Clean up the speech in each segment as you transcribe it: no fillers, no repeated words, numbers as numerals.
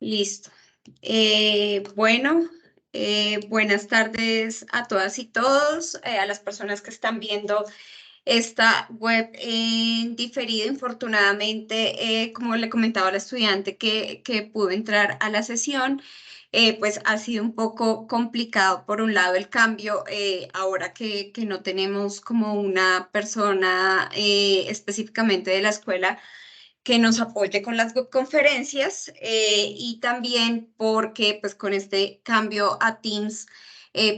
Listo. Buenas tardes a todas y todos, a las personas que están viendo esta web en diferido. Infortunadamente, como le comentaba a la estudiante que pudo entrar a la sesión, pues ha sido un poco complicado. Por un lado, el cambio, ahora que no tenemos como una persona específicamente de la escuela que nos apoye con las webconferencias, y también porque pues con este cambio a Teams,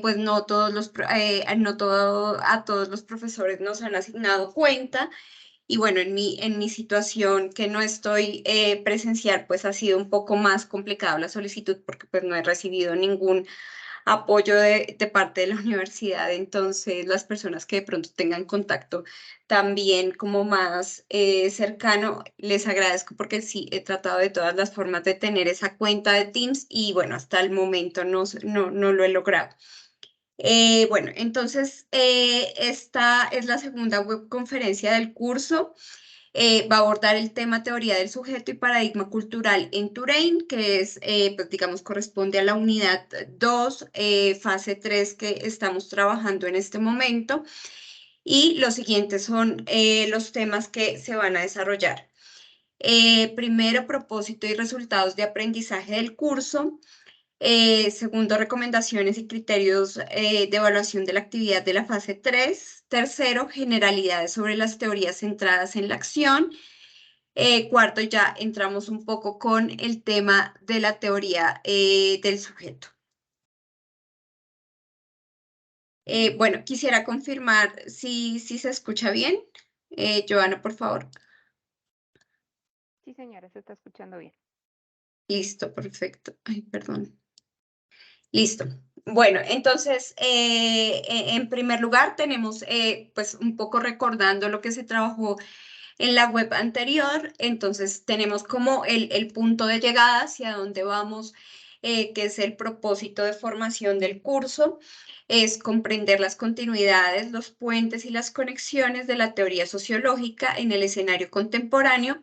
pues a todos los profesores nos han asignado cuenta. Y bueno, en mi situación, que no estoy presencial, pues ha sido un poco más complicado la solicitud, porque pues no he recibido ningún apoyo de parte de la universidad. Entonces, las personas que de pronto tengan contacto también como más cercano, les agradezco, porque sí he tratado de todas las formas de tener esa cuenta de Teams y bueno, hasta el momento no lo he logrado. Bueno, entonces, esta es la segunda webconferencia del curso. Va a abordar el tema teoría del sujeto y paradigma cultural en Touraine, que es, pues digamos, corresponde a la unidad 2, fase 3, que estamos trabajando en este momento. Y los siguientes son los temas que se van a desarrollar. Primero, propósito y resultados de aprendizaje del curso. Segundo, recomendaciones y criterios de evaluación de la actividad de la fase 3. Tercero, generalidades sobre las teorías centradas en la acción. Cuarto, ya entramos un poco con el tema de la teoría del sujeto. Bueno, quisiera confirmar si se escucha bien. Joana, por favor. Sí, señora, se está escuchando bien. Listo, perfecto. Ay, perdón. Listo. Bueno, entonces, en primer lugar, tenemos pues un poco recordando lo que se trabajó en la web anterior. Entonces, tenemos como el punto de llegada hacia dónde vamos, que es el propósito de formación del curso. Es comprender las continuidades, los puentes y las conexiones de la teoría sociológica en el escenario contemporáneo,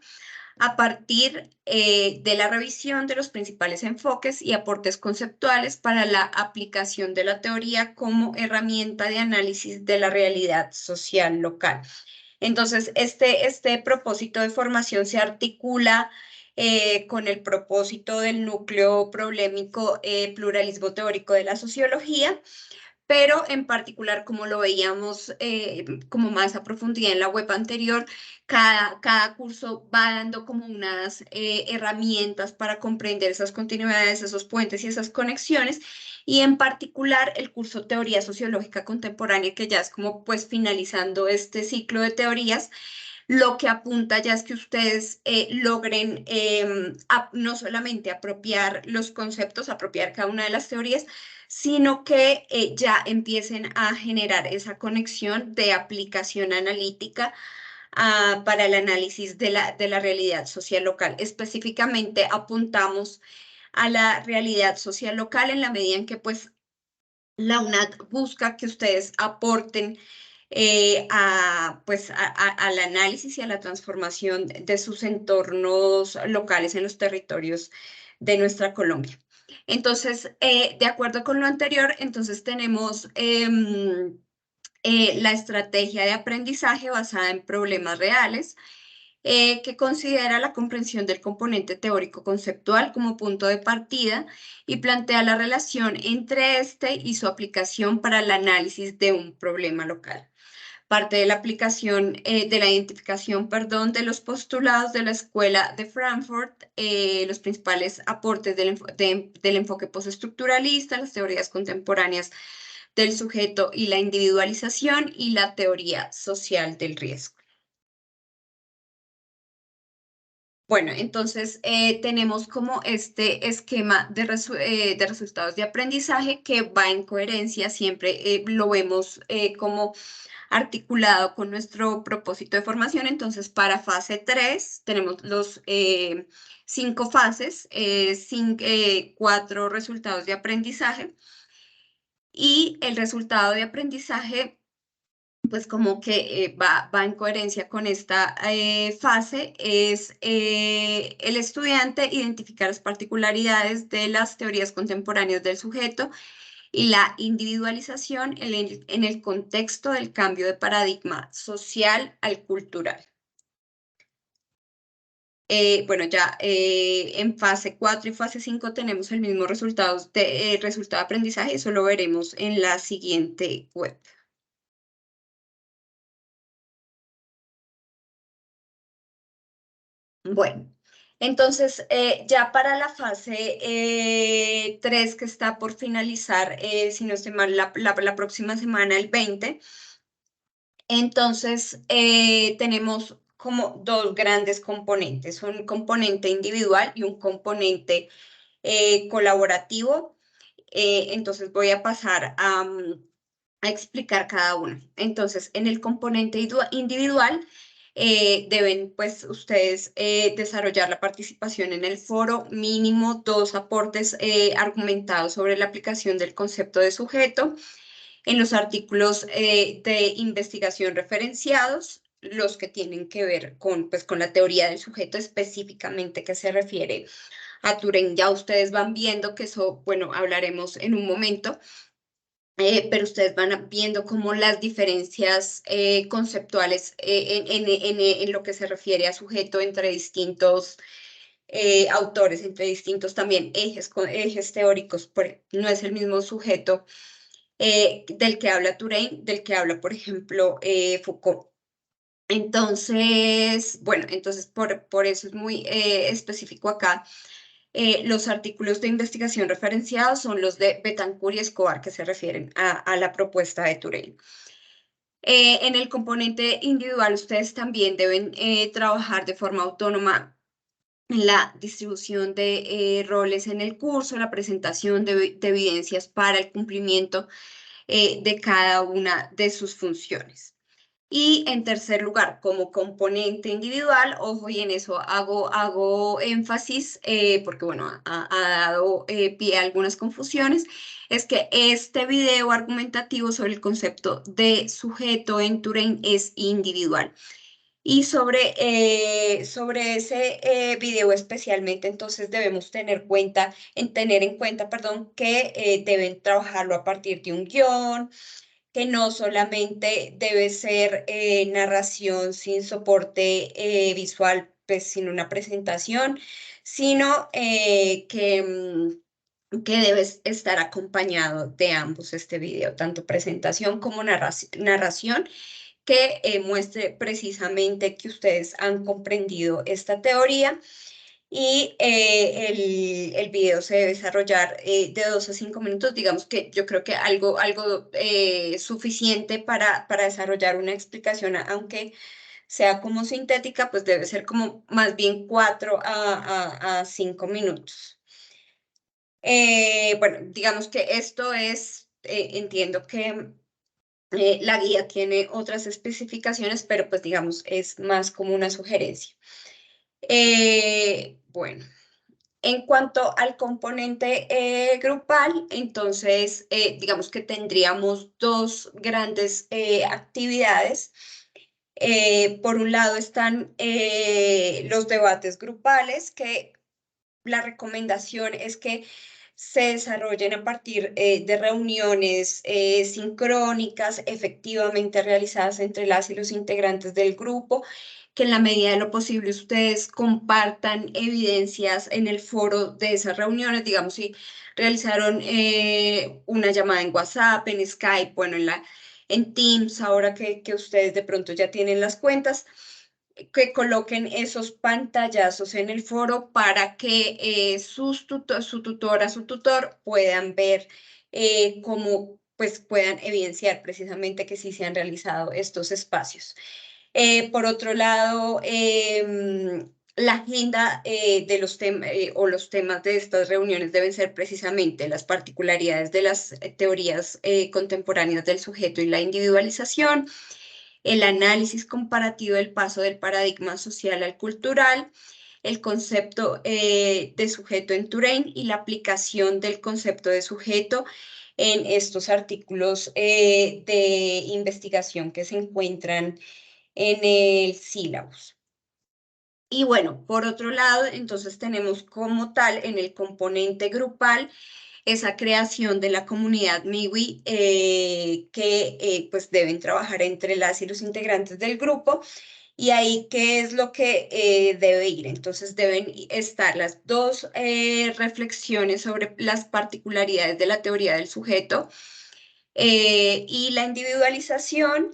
a partir de la revisión de los principales enfoques y aportes conceptuales para la aplicación de la teoría como herramienta de análisis de la realidad social local. Entonces, este propósito de formación se articula con el propósito del núcleo problemático, pluralismo teórico de la sociología, pero en particular, como lo veíamos como más a profundidad en la web anterior, cada curso va dando como unas herramientas para comprender esas continuidades, esos puentes y esas conexiones. Y en particular el curso Teoría Sociológica Contemporánea, que ya es como pues finalizando este ciclo de teorías, lo que apunta ya es que ustedes logren no solamente apropiar los conceptos, apropiar cada una de las teorías, sino que ya empiecen a generar esa conexión de aplicación analítica para el análisis de la realidad social local. Específicamente apuntamos a la realidad social local en la medida en que pues la UNAD busca que ustedes aporten pues, al análisis y a la transformación de sus entornos locales en los territorios de nuestra Colombia. Entonces, de acuerdo con lo anterior, entonces tenemos la estrategia de aprendizaje basada en problemas reales, que considera la comprensión del componente teórico conceptual como punto de partida y plantea la relación entre este y su aplicación para el análisis de un problema local. Parte de la aplicación, de la identificación, perdón, de los postulados de la Escuela de Frankfurt, los principales aportes del enfoque postestructuralista, las teorías contemporáneas del sujeto y la individualización, y la teoría social del riesgo. Bueno, entonces tenemos como este esquema de resultados de aprendizaje que va en coherencia, siempre lo vemos como articulado con nuestro propósito de formación. Entonces, para fase 3 tenemos los 5 fases, 4 resultados de aprendizaje, y el resultado de aprendizaje pues como que va en coherencia con esta fase, es el estudiante identificar las particularidades de las teorías contemporáneas del sujeto y la individualización en el contexto del cambio de paradigma social al cultural. Bueno, ya en fase 4 y fase 5 tenemos el mismo resultado de aprendizaje, eso lo veremos en la siguiente web. Bueno, entonces ya para la fase 3 que está por finalizar, si no estoy mal, la próxima semana, el 20, entonces tenemos como dos grandes componentes, un componente individual y un componente colaborativo. Entonces voy a pasar a explicar cada uno. Entonces, en el componente individual, deben pues ustedes desarrollar la participación en el foro, mínimo 2 aportes argumentados sobre la aplicación del concepto de sujeto en los artículos de investigación referenciados, los que tienen que ver con, pues, con la teoría del sujeto específicamente que se refiere a Turing. Ya ustedes van viendo que eso, bueno, hablaremos en un momento, pero ustedes van viendo cómo las diferencias conceptuales en lo que se refiere a sujeto entre distintos autores, entre distintos también ejes teóricos, no es el mismo sujeto del que habla Turing, del que habla, por ejemplo, Foucault. Entonces, bueno, entonces por eso es muy específico acá. Los artículos de investigación referenciados son los de Betancourt y Escobar, que se refieren a la propuesta de Turing. En el componente individual, ustedes también deben trabajar de forma autónoma en la distribución de roles en el curso, la presentación de evidencias para el cumplimiento de cada una de sus funciones. Y en tercer lugar, como componente individual, ojo, y en eso hago énfasis, porque bueno, ha dado pie a algunas confusiones, es que este video argumentativo sobre el concepto de sujeto en Turing es individual. Y sobre ese video especialmente, entonces debemos tener en cuenta, perdón, que deben trabajarlo a partir de un guión, que no solamente debe ser narración sin soporte visual, pues sin una presentación, sino que debe estar acompañado de ambos este video, tanto presentación como narración, que muestre precisamente que ustedes han comprendido esta teoría. Y el video se debe desarrollar de 2 a 5 minutos, digamos que yo creo que algo suficiente para desarrollar una explicación, aunque sea como sintética, pues debe ser como más bien 4 a 5 minutos. Bueno, digamos que esto es, entiendo que la guía tiene otras especificaciones, pero pues digamos es más como una sugerencia. Bueno. En cuanto al componente grupal, entonces digamos que tendríamos dos grandes actividades. Por un lado están los debates grupales, que la recomendación es que se desarrollen a partir de reuniones sincrónicas, efectivamente realizadas entre las y los integrantes del grupo, que en la medida de lo posible ustedes compartan evidencias en el foro de esas reuniones, digamos, si realizaron una llamada en WhatsApp, en Skype, bueno, en Teams, ahora que ustedes de pronto ya tienen las cuentas, que coloquen esos pantallazos en el foro para que su tutora, su tutor puedan ver cómo pues puedan evidenciar precisamente que sí se han realizado estos espacios. Por otro lado, la agenda de los temas o los temas de estas reuniones deben ser precisamente las particularidades de las teorías contemporáneas del sujeto y la individualización, el análisis comparativo del paso del paradigma social al cultural, el concepto de sujeto en Turing y la aplicación del concepto de sujeto en estos artículos de investigación que se encuentran en el sílabus. Y bueno, por otro lado, entonces tenemos como tal en el componente grupal esa creación de la comunidad MIWI que pues deben trabajar entre las y los integrantes del grupo. Y ahí, ¿qué es lo que debe ir? Entonces deben estar las dos reflexiones sobre las particularidades de la teoría del sujeto y la individualización.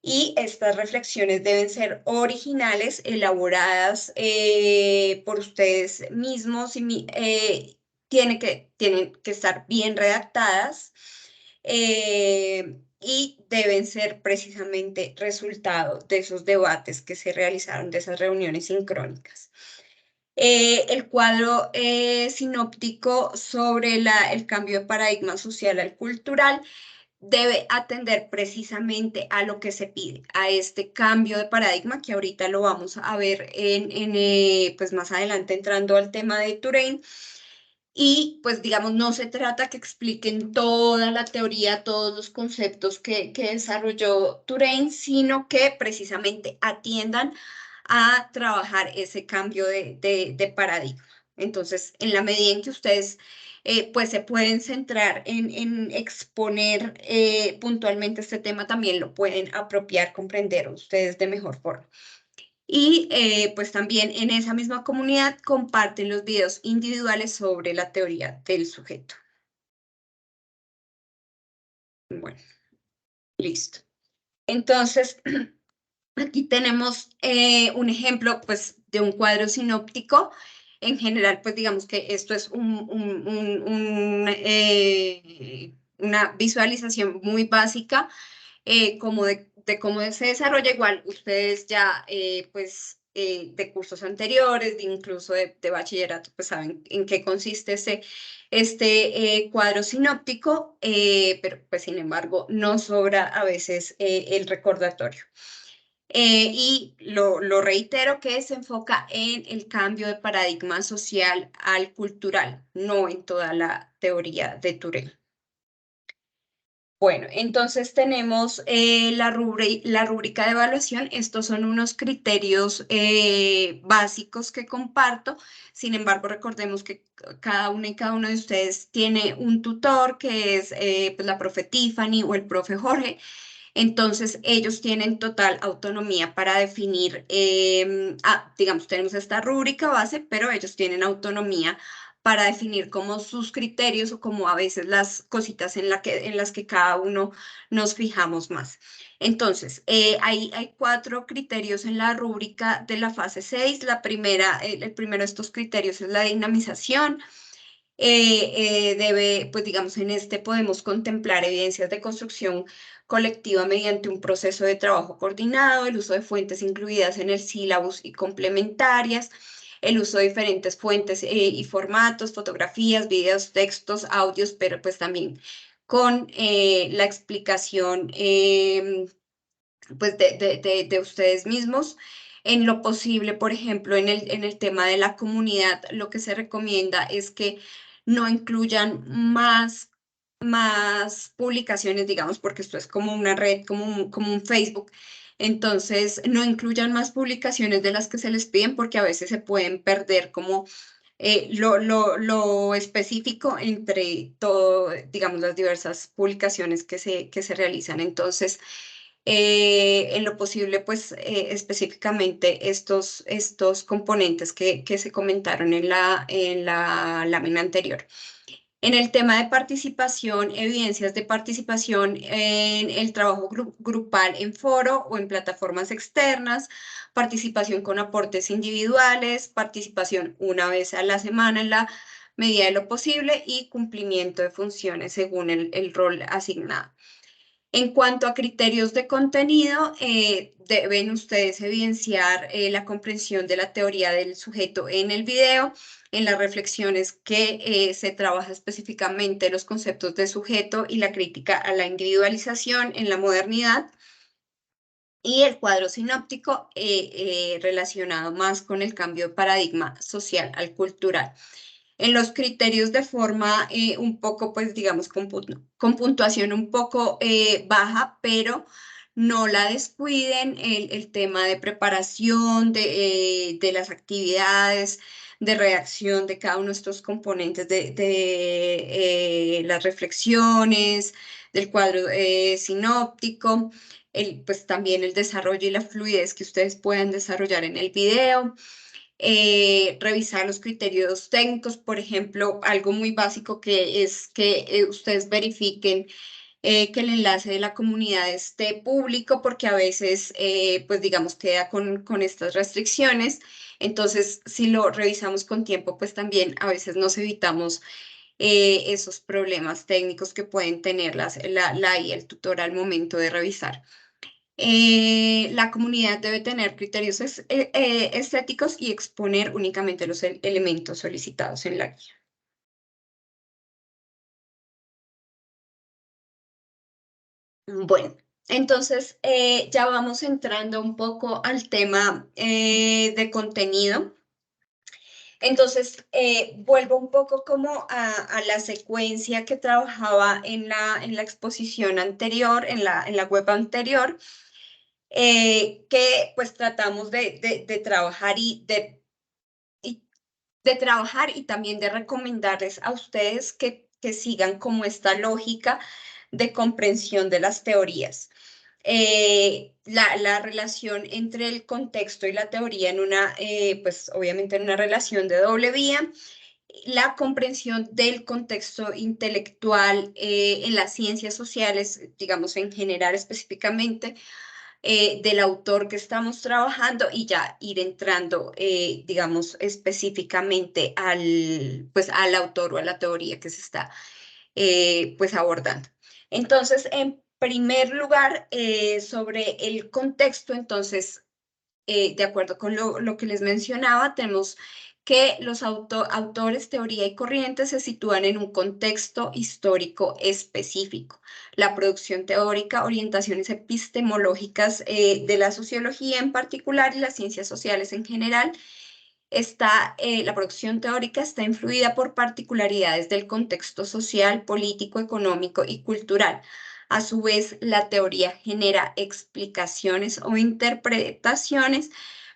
Y estas reflexiones deben ser originales, elaboradas por ustedes mismos y tienen que estar bien redactadas y deben ser precisamente resultado de esos debates que se realizaron, de esas reuniones sincrónicas. El cuadro sinóptico sobre el cambio de paradigma social al cultural debe atender precisamente a lo que se pide, a este cambio de paradigma que ahorita lo vamos a ver pues más adelante entrando al tema de Touraine. Y pues digamos, no se trata que expliquen toda la teoría, todos los conceptos que desarrolló Touraine, sino que precisamente atiendan a trabajar ese cambio de paradigma. Entonces, en la medida en que ustedes pues se pueden centrar en exponer puntualmente este tema, también lo pueden apropiar, comprender ustedes de mejor forma. Y pues también en esa misma comunidad comparten los videos individuales sobre la teoría del sujeto. Bueno, listo. Entonces, aquí tenemos un ejemplo pues de un cuadro sinóptico. En general, pues digamos que esto es una visualización muy básica como de cómo se desarrolla. Igual ustedes ya, pues, de cursos anteriores, de incluso de bachillerato, pues saben en qué consiste este cuadro sinóptico, pero pues sin embargo no sobra a veces el recordatorio. Y lo reitero que se enfoca en el cambio de paradigma social al cultural, no en toda la teoría de Touraine. Bueno, entonces tenemos la rúbrica de evaluación. Estos son unos criterios básicos que comparto. Sin embargo, recordemos que cada uno y cada uno de ustedes tiene un tutor que es pues la profe Tiffany o el profe Jorge. Entonces, ellos tienen total autonomía para definir, digamos, tenemos esta rúbrica base, pero ellos tienen autonomía para definir como sus criterios o como a veces las cositas en las que cada uno nos fijamos más. Entonces, hay 4 criterios en la rúbrica de la fase 6. El primero de estos criterios es la dinamización. Pues digamos, en este podemos contemplar evidencias de construcción colectiva mediante un proceso de trabajo coordinado, el uso de fuentes incluidas en el sílabus y complementarias, el uso de diferentes fuentes y formatos, fotografías, videos, textos, audios, pero pues también con la explicación pues de ustedes mismos. En lo posible, por ejemplo, en el tema de la comunidad, lo que se recomienda es que no incluyan más publicaciones, digamos, porque esto es como una red, como un Facebook. Entonces, no incluyan más publicaciones de las que se les piden porque a veces se pueden perder como lo específico entre todo, digamos, las diversas publicaciones que se realizan. Entonces, en lo posible, pues específicamente estos componentes que se comentaron en la lámina anterior. En el tema de participación, evidencias de participación en el trabajo grupal en foro o en plataformas externas, participación con aportes individuales, participación una vez a la semana en la medida de lo posible y cumplimiento de funciones según el rol asignado. En cuanto a criterios de contenido, deben ustedes evidenciar la comprensión de la teoría del sujeto en el video, en las reflexiones que se trabaja específicamente los conceptos de sujeto y la crítica a la individualización en la modernidad, y el cuadro sinóptico relacionado más con el cambio de paradigma social al cultural. en los criterios de forma un poco, pues digamos, con puntuación un poco baja, pero no la descuiden, el tema de preparación de las actividades, de redacción de cada uno de estos componentes de las reflexiones, del cuadro sinóptico, pues también el desarrollo y la fluidez que ustedes puedan desarrollar en el video. Revisar los criterios técnicos, por ejemplo, algo muy básico que es que ustedes verifiquen que el enlace de la comunidad esté público, porque a veces, pues digamos, queda con estas restricciones. Entonces, si lo revisamos con tiempo, pues también a veces nos evitamos esos problemas técnicos que pueden tener la y el tutor al momento de revisar. La comunidad debe tener criterios estéticos y exponer únicamente los elementos solicitados en la guía. Bueno, entonces ya vamos entrando un poco al tema de contenido. Entonces, vuelvo un poco como a la secuencia que trabajaba en la exposición anterior, en la web anterior, que pues tratamos de trabajar y de trabajar y también de recomendarles a ustedes que sigan como esta lógica de comprensión de las teorías. La relación entre el contexto y la teoría pues obviamente en una relación de doble vía, la comprensión del contexto intelectual en las ciencias sociales, digamos en general específicamente, del autor que estamos trabajando y ya ir entrando, digamos, específicamente pues, al autor o a la teoría que se está pues, abordando. Entonces, en primer lugar, sobre el contexto, entonces, de acuerdo con lo que les mencionaba, tenemos que los autores, teoría y corriente se sitúan en un contexto histórico específico. La producción teórica, orientaciones epistemológicas de la sociología en particular y las ciencias sociales en general, la producción teórica está influida por particularidades del contexto social, político, económico y cultural. A su vez, la teoría genera explicaciones o interpretaciones,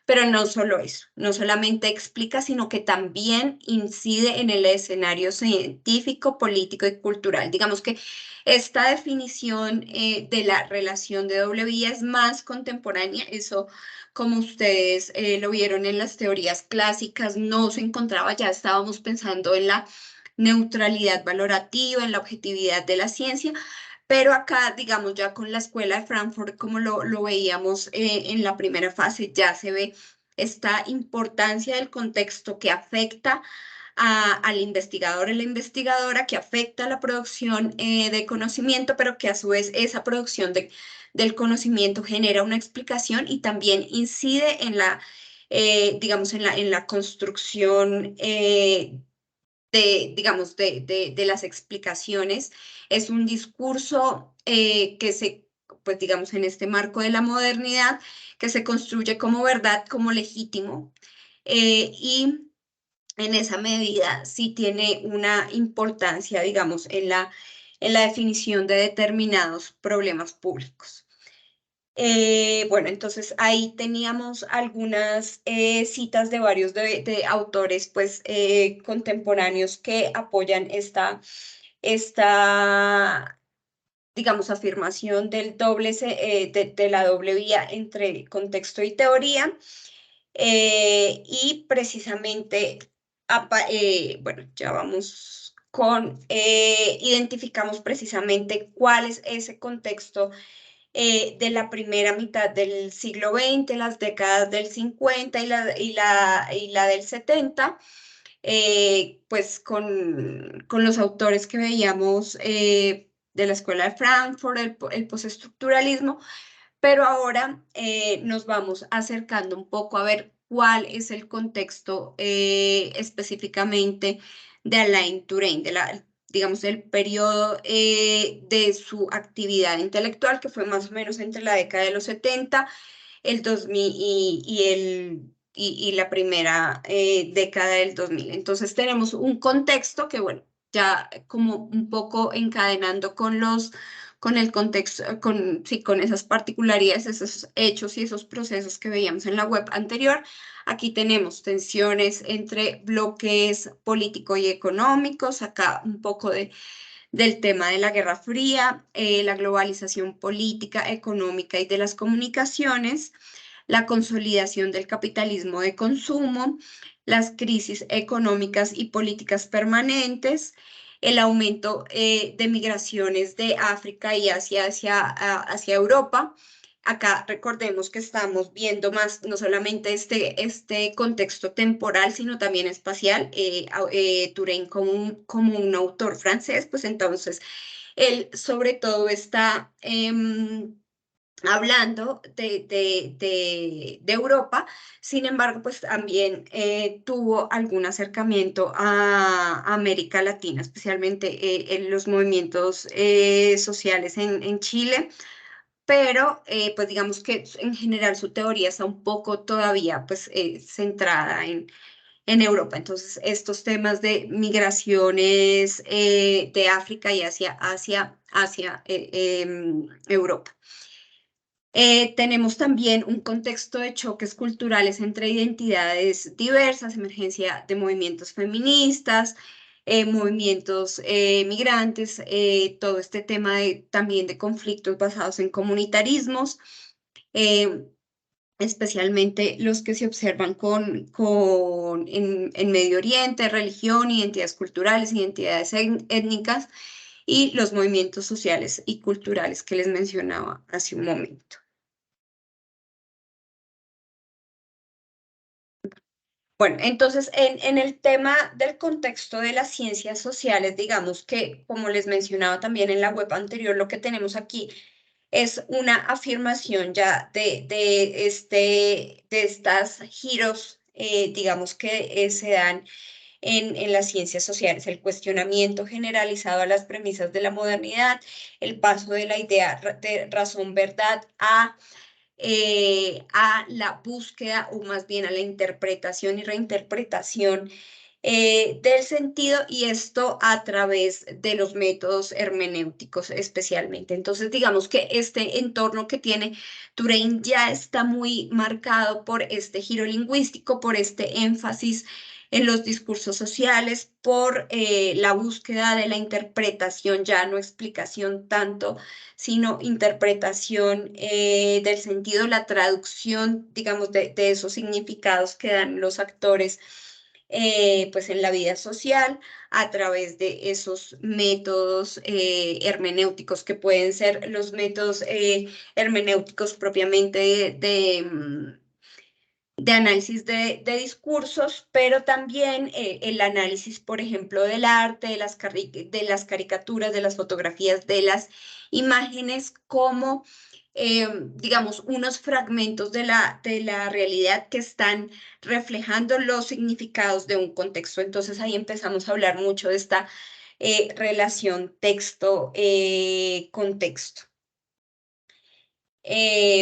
pero no solo eso, no solamente explica, sino que también incide en el escenario científico, político y cultural. Digamos que esta definición de la relación de doble vía es más contemporánea, eso como ustedes lo vieron en las teorías clásicas, no se encontraba, ya estábamos pensando en la neutralidad valorativa, en la objetividad de la ciencia, pero acá, digamos, ya con la escuela de Frankfurt, como lo veíamos en la primera fase, ya se ve esta importancia del contexto que afecta al investigador y la investigadora, que afecta a la producción de conocimiento, pero que a su vez esa producción del conocimiento genera una explicación y también incide en digamos, en la construcción digamos, de las explicaciones. Es un discurso pues digamos, en este marco de la modernidad, que se construye como verdad, como legítimo, y en esa medida sí tiene una importancia, digamos, en la definición de determinados problemas públicos. Bueno, entonces ahí teníamos algunas citas de varios de autores pues, contemporáneos que apoyan esta, digamos, afirmación de la doble vía entre contexto y teoría. Y precisamente, bueno, ya vamos identificamos precisamente cuál es ese contexto de la primera mitad del siglo XX, las décadas del 50 y la del 70, pues con los autores que veíamos de la Escuela de Frankfurt, el postestructuralismo, pero ahora nos vamos acercando un poco a ver cuál es el contexto específicamente de Alain Touraine, digamos, el periodo de su actividad intelectual, que fue más o menos entre la década de los 70, el 2000 y y la primera década del 2000. Entonces tenemos un contexto que, bueno, ya como un poco encadenando con el contexto, sí, con esas particularidades, esos hechos y esos procesos que veíamos en la web anterior. Aquí tenemos tensiones entre bloques políticos y económicos, acá un poco del tema de la Guerra Fría, la globalización política, económica y de las comunicaciones, la consolidación del capitalismo de consumo, las crisis económicas y políticas permanentes, el aumento de migraciones de África y Asia hacia Europa. Acá recordemos que estamos viendo más no solamente este contexto temporal, sino también espacial. Touraine como un autor francés, pues entonces él sobre todo está hablando de Europa. Sin embargo, pues también tuvo algún acercamiento a América Latina, especialmente en los movimientos sociales en Chile, pero pues digamos que en general su teoría está un poco todavía pues centrada en Europa. Entonces, estos temas de migraciones de África y hacia Europa. Tenemos también un contexto de choques culturales entre identidades diversas, emergencia de movimientos feministas, movimientos migrantes, todo este tema también de conflictos basados en comunitarismos, eh, especialmente los que se observan en Medio Oriente, religión, identidades culturales, identidades étnicas y los movimientos sociales y culturales que les mencionaba hace un momento. Bueno, entonces en el tema del contexto de las ciencias sociales, digamos que, como les mencionaba también en la web anterior, lo que tenemos aquí es una afirmación ya de estas giros, digamos que se dan en las ciencias sociales, el cuestionamiento generalizado a las premisas de la modernidad, el paso de la idea de razón-verdad a la búsqueda o más bien a la interpretación y reinterpretación del sentido, y esto a través de los métodos hermenéuticos especialmente. Entonces, digamos que este entorno que tiene Touraine ya está muy marcado por este giro lingüístico, por este énfasis en los discursos sociales, por la búsqueda de la interpretación, ya no explicación tanto, sino interpretación del sentido, la traducción, digamos, de esos significados que dan los actores pues en la vida social a través de esos métodos hermenéuticos que pueden ser los métodos hermenéuticos propiamente de análisis de discursos, pero también el análisis, por ejemplo, del arte, de las caricaturas, de las fotografías, de las imágenes como, digamos, unos fragmentos de la realidad que están reflejando los significados de un contexto. Entonces ahí empezamos a hablar mucho de esta relación texto-contexto.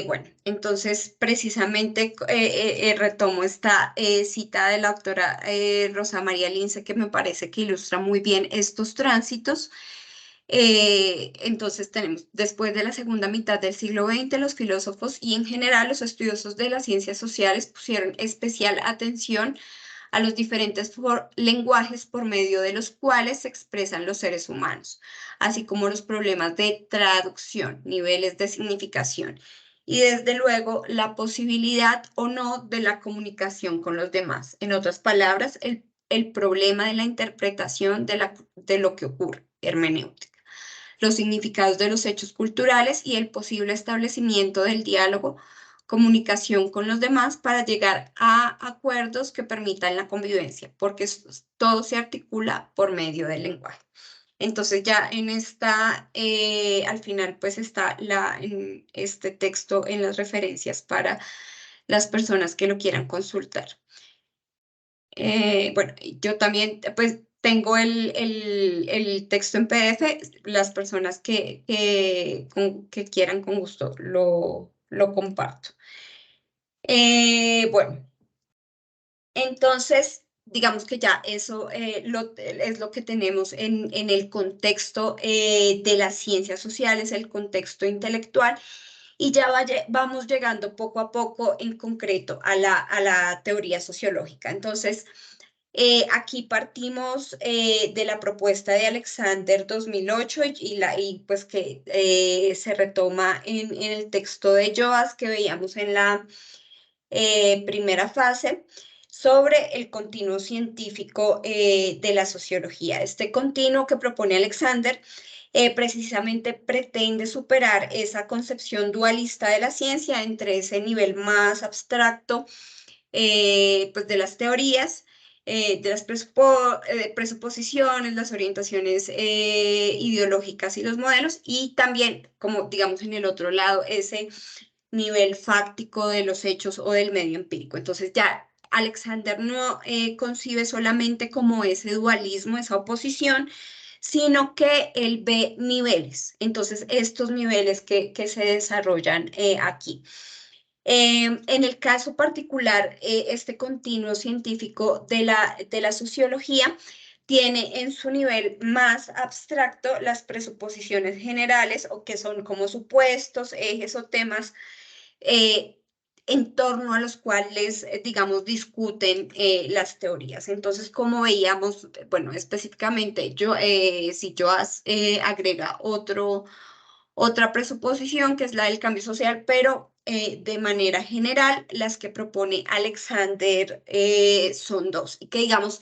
Bueno, entonces precisamente retomo esta cita de la doctora Rosa María Lince, que me parece que ilustra muy bien estos tránsitos. Entonces tenemos, después de la segunda mitad del siglo XX, los filósofos y en general los estudiosos de las ciencias sociales pusieron especial atención a los diferentes lenguajes por medio de los cuales se expresan los seres humanos, así como los problemas de traducción, niveles de significación y desde luego la posibilidad o no de la comunicación con los demás. En otras palabras, el problema de la interpretación de lo que ocurre, hermenéutica, los significados de los hechos culturales y el posible establecimiento del diálogo, comunicación con los demás para llegar a acuerdos que permitan la convivencia, porque todo se articula por medio del lenguaje. Entonces ya al final pues está en este texto en las referencias para las personas que lo quieran consultar. Bueno, yo también pues tengo el texto en PDF, las personas que quieran con gusto lo comparto. Bueno. Entonces, digamos que ya eso es lo que tenemos en el contexto de las ciencias sociales, el contexto intelectual, y ya vamos llegando poco a poco en concreto a la teoría sociológica. Entonces, aquí partimos de la propuesta de Alexander 2008 y pues que se retoma en el texto de Joas que veíamos en la primera fase sobre el continuo científico de la sociología. Este continuo que propone Alexander precisamente pretende superar esa concepción dualista de la ciencia entre ese nivel más abstracto pues de las teorías, de las presuposiciones, las orientaciones ideológicas y los modelos, y también, como digamos en el otro lado, ese nivel fáctico de los hechos o del medio empírico. Entonces ya Alexander no concibe solamente como ese dualismo, esa oposición, sino que él ve niveles. Entonces, estos niveles que se desarrollan aquí. En el caso particular, este continuo científico de la sociología tiene en su nivel más abstracto las presuposiciones generales o que son como supuestos, ejes o temas eh, en torno a los cuales, digamos, discuten las teorías. Entonces, como veíamos, bueno, específicamente, si Joas agrega otra presuposición, que es la del cambio social, pero de manera general, las que propone Alexander son dos, y que digamos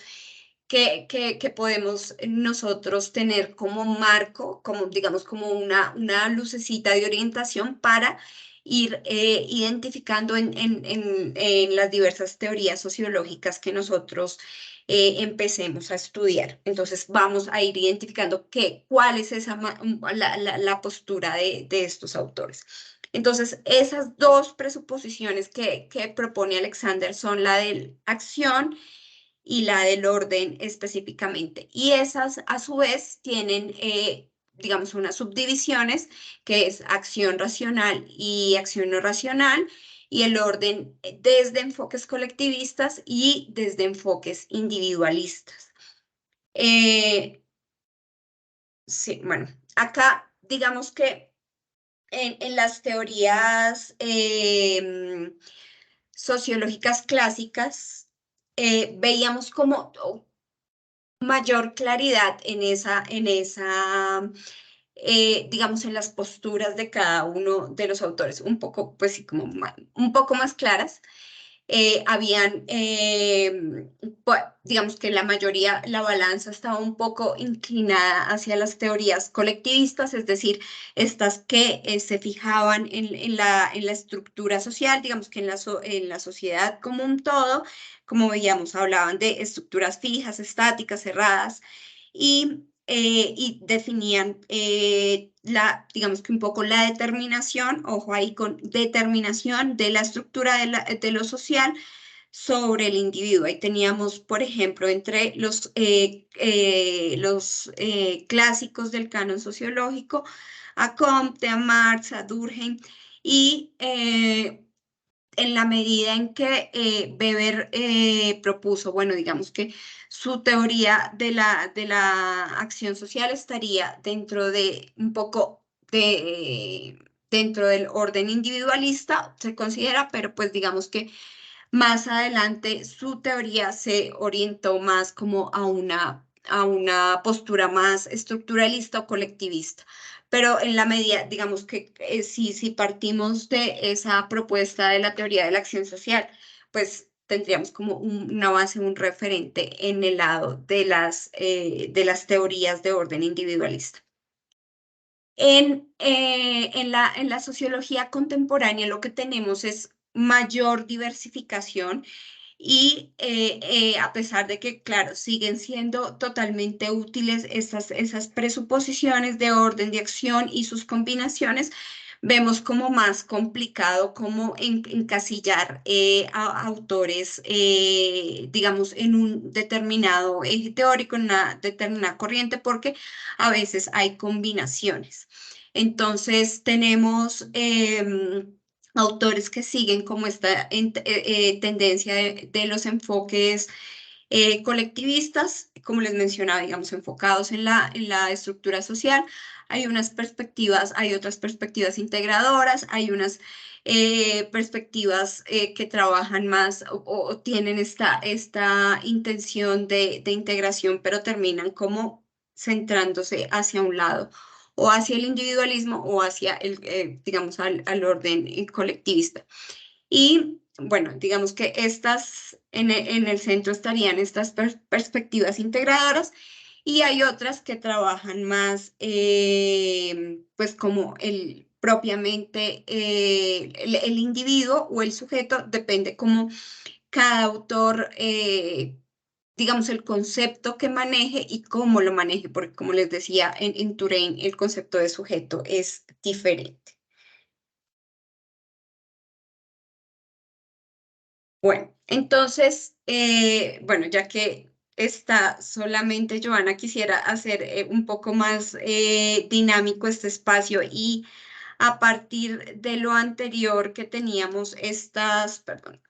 que podemos nosotros tener como marco, como digamos, como una lucecita de orientación para ir identificando en las diversas teorías sociológicas que nosotros empecemos a estudiar. Entonces vamos a ir identificando cuál es la postura de estos autores. Entonces, esas dos presuposiciones que propone Alexander son la de acción y la del orden específicamente. Y esas, a su vez, tienen, digamos, unas subdivisiones, que es acción racional y acción no racional, y el orden desde enfoques colectivistas y desde enfoques individualistas. Sí, bueno, acá digamos que en las teorías sociológicas clásicas veíamos como mayor claridad digamos, en las posturas de cada uno de los autores, un poco, pues sí, como un poco más claras. Habían, digamos que la mayoría, la balanza estaba un poco inclinada hacia las teorías colectivistas, es decir, estas que se fijaban en la estructura social, digamos que en la sociedad como un todo, como veíamos, hablaban de estructuras fijas, estáticas, cerradas, y definían digamos que un poco la determinación, ojo ahí con determinación de la estructura de lo social sobre el individuo. Ahí teníamos, por ejemplo, entre los clásicos del canon sociológico, a Comte, a Marx, a Durkheim, y en la medida en que Weber propuso, bueno, digamos que su teoría de la acción social estaría dentro de un poco dentro del orden individualista, se considera, pero pues digamos que más adelante su teoría se orientó más como a una postura más estructuralista o colectivista. Pero en la medida, digamos que si partimos de esa propuesta de la teoría de la acción social, pues tendríamos como una base, un referente en el lado de las teorías de orden individualista. En la sociología contemporánea lo que tenemos es mayor diversificación y a pesar de que, claro, siguen siendo totalmente útiles esas presuposiciones de orden de acción y sus combinaciones, vemos como más complicado como encasillar a autores, digamos, en un determinado eje teórico, en una determinada corriente, porque a veces hay combinaciones. Entonces, tenemos autores que siguen como esta tendencia de los enfoques colectivistas, como les mencionaba, digamos, enfocados en la estructura social. Hay unas perspectivas, hay otras perspectivas integradoras, hay unas perspectivas que trabajan más o tienen esta intención de integración, pero terminan como centrándose hacia un lado o hacia el individualismo o hacia digamos, al orden colectivista. Y bueno, digamos que estas, en el centro estarían estas perspectivas integradoras y hay otras que trabajan más, pues como propiamente el individuo o el sujeto, depende como cada autor, digamos, el concepto que maneje y cómo lo maneje, porque como les decía, en Turing el concepto de sujeto es diferente. Bueno, entonces, bueno, ya que está solamente Joana, quisiera hacer un poco más dinámico este espacio y a partir de lo anterior que teníamos perdón,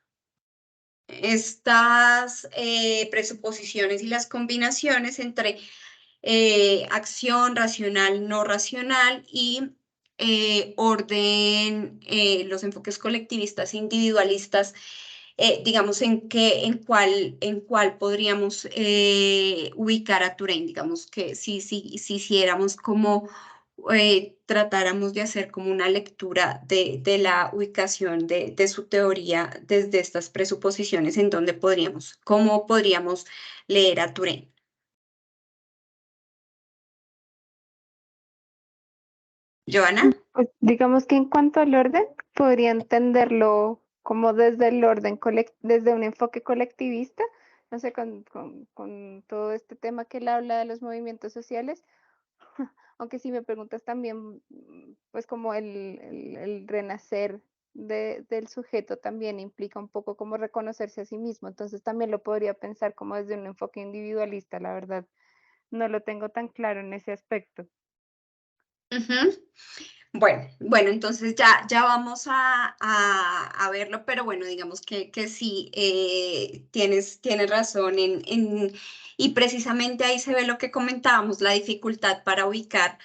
estas presuposiciones y las combinaciones entre acción racional, no racional y orden, los enfoques colectivistas, individualistas, digamos, en cuál podríamos ubicar a Turén, digamos, que si hiciéramos como tratáramos de hacer como una lectura de la ubicación de su teoría desde estas presuposiciones, en donde cómo podríamos leer a Turén. Joana. Pues digamos que en cuanto al orden, podría entenderlo como desde el orden, desde un enfoque colectivista, no sé, con todo este tema que él habla de los movimientos sociales, aunque si me preguntas también, pues como el renacer del sujeto también implica un poco como reconocerse a sí mismo, entonces también lo podría pensar como desde un enfoque individualista, la verdad, no lo tengo tan claro en ese aspecto. Ujú. Bueno, entonces ya vamos a verlo, pero bueno, digamos que sí, tienes razón y precisamente ahí se ve lo que comentábamos, la dificultad para ubicar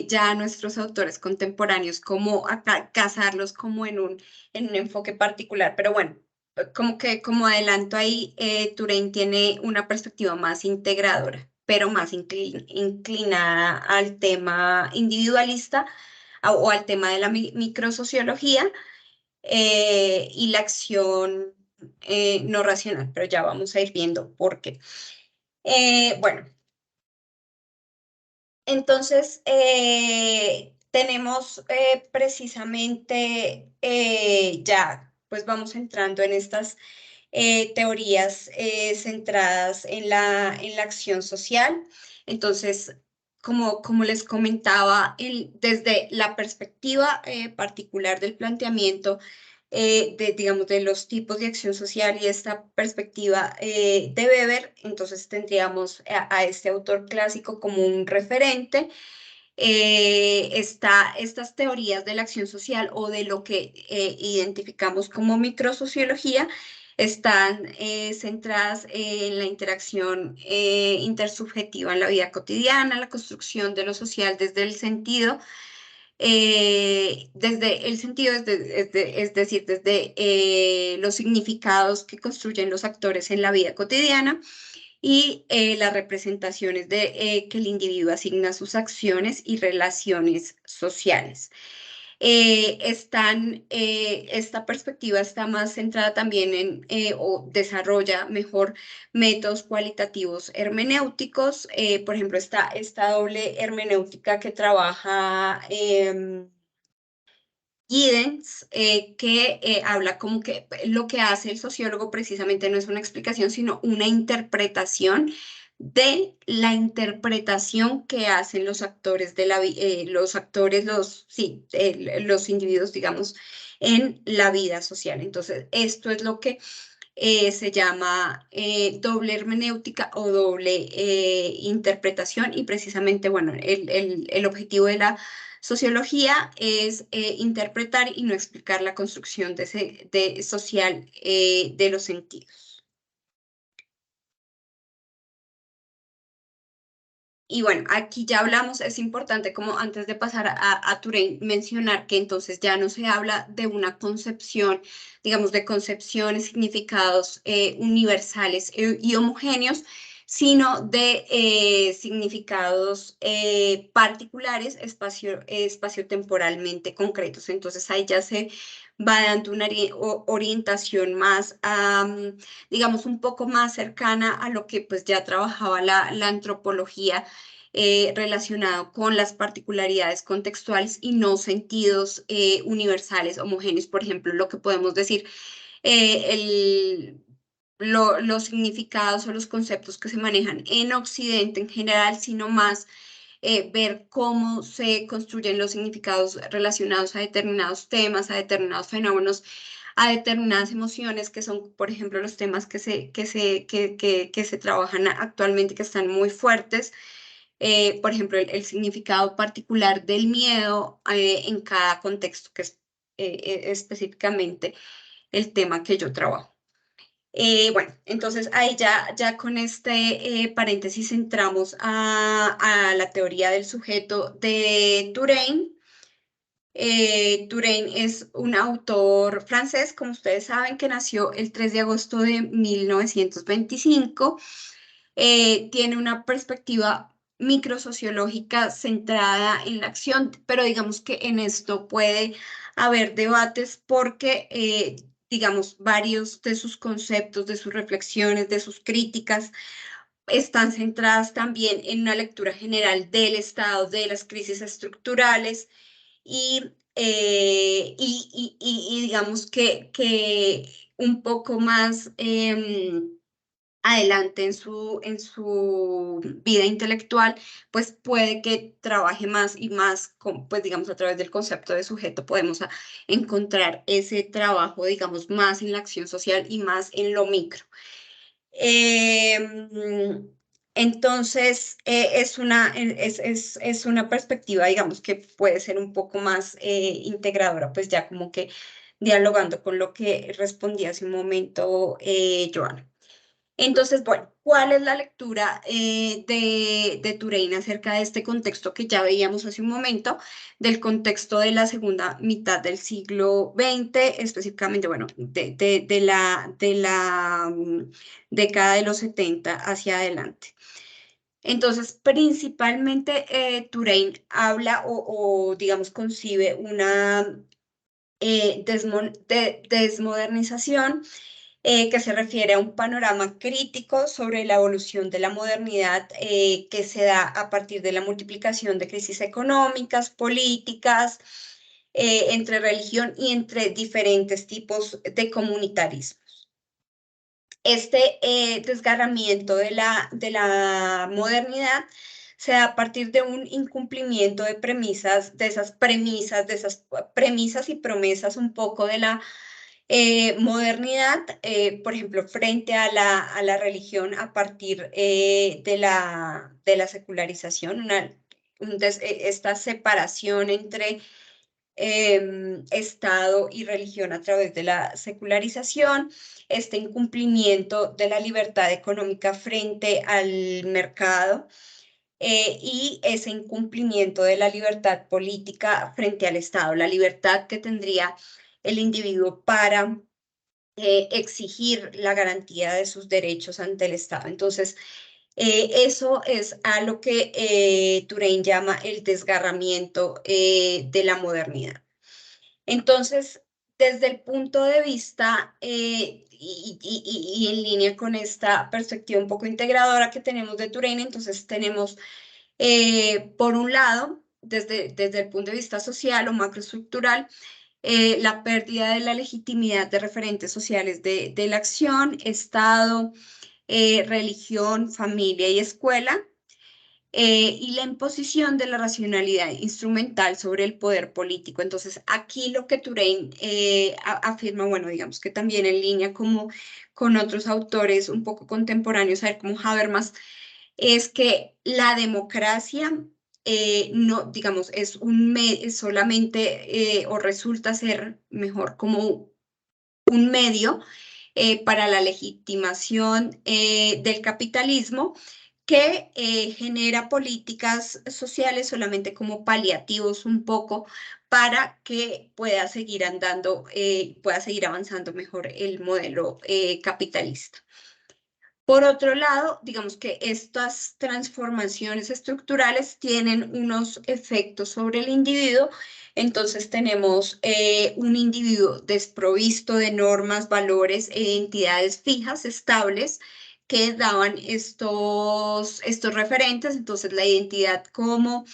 ya a nuestros autores contemporáneos, como casarlos como en un enfoque particular, pero bueno, como adelanto ahí, Turing tiene una perspectiva más integradora, pero más inclinada al tema individualista o al tema de la microsociología y la acción no racional, pero ya vamos a ir viendo por qué. Bueno, entonces tenemos precisamente ya, pues vamos entrando en estas teorías centradas en la acción social. Entonces, como les comentaba, desde la perspectiva particular del planteamiento digamos, de los tipos de acción social y esta perspectiva de Weber, entonces tendríamos a este autor clásico como un referente. Estas teorías de la acción social o de lo que identificamos como microsociología están centradas en la interacción intersubjetiva en la vida cotidiana, la construcción de lo social desde el sentido, es decir, desde los significados que construyen los actores en la vida cotidiana y las representaciones que el individuo asigna a sus acciones y relaciones sociales. Esta perspectiva está más centrada también o desarrolla mejor métodos cualitativos hermenéuticos. Por ejemplo, esta doble hermenéutica que trabaja Giddens, que habla como que lo que hace el sociólogo precisamente no es una explicación, sino una interpretación de la interpretación que hacen los actores los actores, sí, los individuos, digamos, en la vida social. Entonces, esto es lo que se llama doble hermenéutica o doble interpretación y precisamente, bueno, el objetivo Sociología es interpretar y no explicar la construcción social de los sentidos. Y bueno, aquí ya hablamos, es importante como antes de pasar a Touraine mencionar que entonces ya no se habla de una concepción, digamos, de concepciones, significados universales y homogéneos, sino de significados particulares espaciotemporalmente concretos. Entonces ahí ya se va dando una orientación más, digamos, un poco más cercana a lo que pues ya trabajaba la antropología relacionado con las particularidades contextuales y no sentidos universales, homogéneos. Por ejemplo, lo que podemos decir, los significados o los conceptos que se manejan en Occidente en general, sino más ver cómo se construyen los significados relacionados a determinados temas, a determinados fenómenos, a determinadas emociones, que son, por ejemplo, los temas que se trabajan actualmente, que están muy fuertes. Por ejemplo, el significado particular del miedo en cada contexto, que es específicamente el tema que yo trabajo. Bueno, entonces ahí ya con este paréntesis entramos a la teoría del sujeto de Touraine. Touraine es un autor francés, como ustedes saben, que nació el 3 de agosto de 1925. Tiene una perspectiva microsociológica centrada en la acción, pero digamos que en esto puede haber debates porque, digamos, varios de sus conceptos, de sus reflexiones, de sus críticas, están centradas también en una lectura general del Estado, de las crisis estructurales y digamos que un poco más adelante en su vida intelectual, pues puede que trabaje más y más, pues digamos, a través del concepto de sujeto podemos encontrar ese trabajo, digamos, más en la acción social y más en lo micro. Entonces, es una perspectiva, digamos, que puede ser un poco más integradora, pues ya como que dialogando con lo que respondí hace un momento, Joana. Entonces, bueno, ¿cuál es la lectura de Touraine acerca de este contexto que ya veíamos hace un momento, del contexto de la segunda mitad del siglo XX, específicamente, bueno, de la década de los 70 hacia adelante? Entonces, principalmente Touraine habla o, digamos, concibe una desmodernización que se refiere a un panorama crítico sobre la evolución de la modernidad que se da a partir de la multiplicación de crisis económicas, políticas, entre religión y entre diferentes tipos de comunitarismo. Este desgarramiento de la modernidad se da a partir de un incumplimiento de premisas, de esas premisas y promesas un poco de la modernidad, por ejemplo, frente a la religión a partir de la secularización, esta separación entre Estado y religión a través de la secularización, este incumplimiento de la libertad económica frente al mercado y ese incumplimiento de la libertad política frente al Estado, la libertad que tendría el individuo para exigir la garantía de sus derechos ante el Estado. Entonces, eso es a lo que Touraine llama el desgarramiento de la modernidad. Entonces, desde el punto de vista y en línea con esta perspectiva un poco integradora que tenemos de Touraine, entonces tenemos, por un lado, desde el punto de vista social o macroestructural, la pérdida de la legitimidad de referentes sociales de la acción, Estado, religión, familia y escuela, y la imposición de la racionalidad instrumental sobre el poder político. Entonces, aquí lo que Touraine afirma, bueno, digamos que también en línea como con otros autores un poco contemporáneos, a ver, como Habermas, es que la democracia no, digamos, es solamente o resulta ser mejor como un medio para la legitimación del capitalismo que genera políticas sociales solamente como paliativos un poco para que pueda seguir andando, pueda seguir avanzando mejor el modelo capitalista. Por otro lado, digamos que estas transformaciones estructurales tienen unos efectos sobre el individuo. Entonces tenemos un individuo desprovisto de normas, valores e identidades fijas, estables, que daban estos referentes. Entonces la identidad como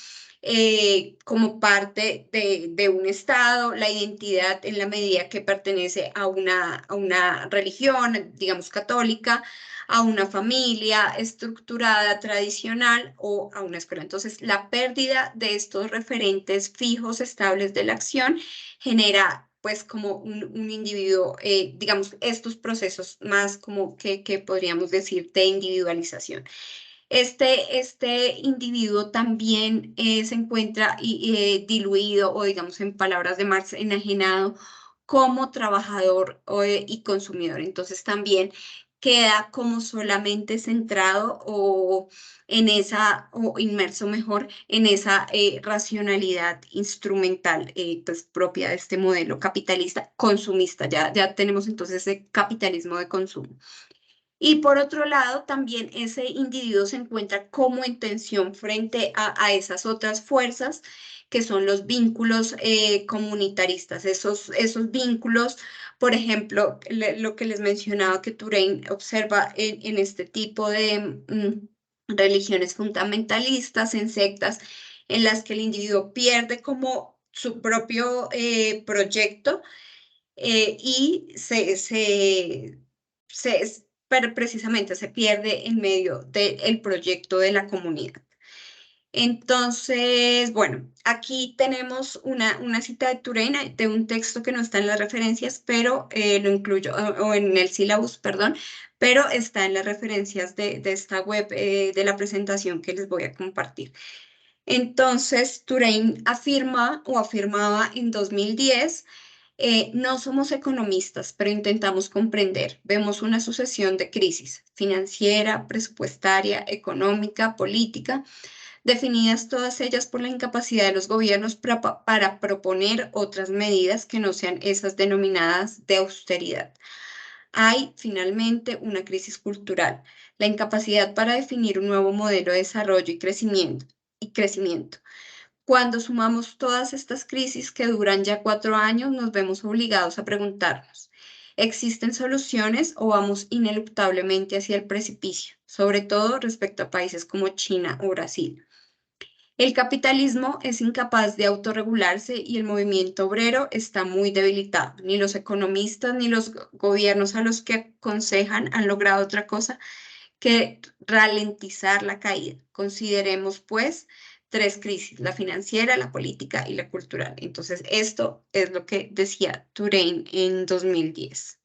parte de un Estado, la identidad en la medida que pertenece a una religión, digamos católica, a una familia estructurada, tradicional o a una escuela. Entonces, la pérdida de estos referentes fijos, estables de la acción genera pues como un individuo, digamos, estos procesos más como que podríamos decir de individualización. Este individuo también se encuentra diluido o, digamos, en palabras de Marx, enajenado como trabajador y consumidor. Entonces también queda como solamente centrado o en esa, o inmerso mejor en esa racionalidad instrumental pues propia de este modelo capitalista consumista. Ya tenemos entonces ese capitalismo de consumo. Y por otro lado, también ese individuo se encuentra como en tensión frente a esas otras fuerzas que son los vínculos comunitaristas. Esos vínculos, por ejemplo, lo que les mencionaba que Touraine observa en este tipo de religiones fundamentalistas, en sectas, en las que el individuo pierde como su propio proyecto y pero precisamente se pierde en medio del proyecto de la comunidad. Entonces, bueno, aquí tenemos una cita de Touraine de un texto que no está en las referencias, pero lo incluyo, o en el sílabus, perdón, pero está en las referencias de esta web de la presentación que les voy a compartir. Entonces, Touraine afirma o afirmaba en 2010 no somos economistas, pero intentamos comprender. Vemos una sucesión de crisis financiera, presupuestaria, económica, política, definidas todas ellas por la incapacidad de los gobiernos para proponer otras medidas que no sean esas denominadas de austeridad. Hay finalmente una crisis cultural, la incapacidad para definir un nuevo modelo de desarrollo y crecimiento. Cuando sumamos todas estas crisis que duran ya 4 años, nos vemos obligados a preguntarnos, ¿existen soluciones o vamos ineluctablemente hacia el precipicio? Sobre todo respecto a países como China o Brasil. El capitalismo es incapaz de autorregularse y el movimiento obrero está muy debilitado. Ni los economistas ni los gobiernos a los que aconsejan han logrado otra cosa que ralentizar la caída. Consideremos, pues, 3 crisis, la financiera, la política y la cultural. Entonces, esto es lo que decía Touraine en 2010.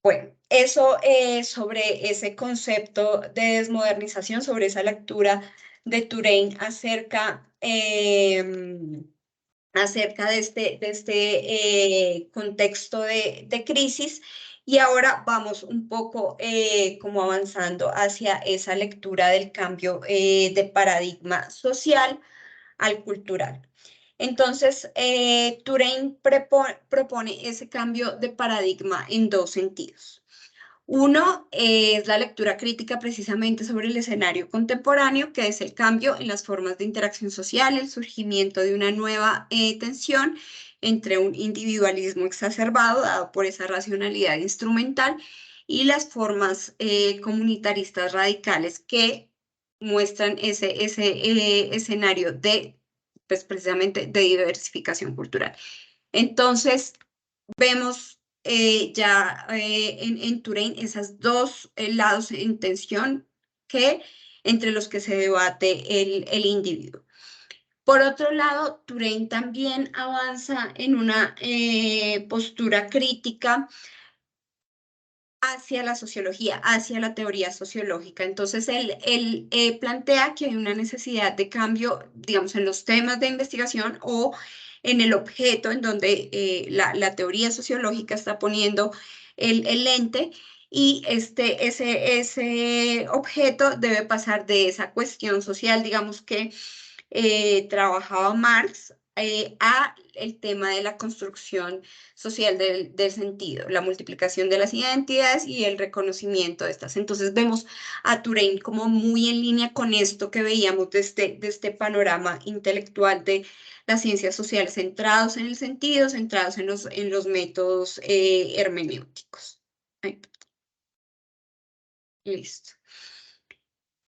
Bueno, eso sobre ese concepto de desmodernización, sobre esa lectura de Touraine acerca de este contexto de crisis. Y ahora vamos un poco como avanzando hacia esa lectura del cambio de paradigma social al cultural. Entonces, Touraine propone ese cambio de paradigma en 2 sentidos. Uno es la lectura crítica precisamente sobre el escenario contemporáneo, que es el cambio en las formas de interacción social, el surgimiento de una nueva tensión entre un individualismo exacerbado dado por esa racionalidad instrumental y las formas comunitaristas radicales que muestran ese escenario de, pues precisamente, de diversificación cultural. Entonces, vemos ya en Touraine esos 2 lados en tensión entre los que se debate el individuo. Por otro lado, Touraine también avanza en una postura crítica hacia la sociología, hacia la teoría sociológica. Entonces, él plantea que hay una necesidad de cambio, digamos, en los temas de investigación o en el objeto en donde la teoría sociológica está poniendo el lente, y ese objeto debe pasar de esa cuestión social, digamos, que trabajaba Marx, a el tema de la construcción social del sentido, la multiplicación de las identidades y el reconocimiento de estas. Entonces vemos a Touraine como muy en línea con esto que veíamos de este panorama intelectual de las ciencias sociales, centrados en el sentido, centrados en los métodos hermenéuticos. Ahí. Listo.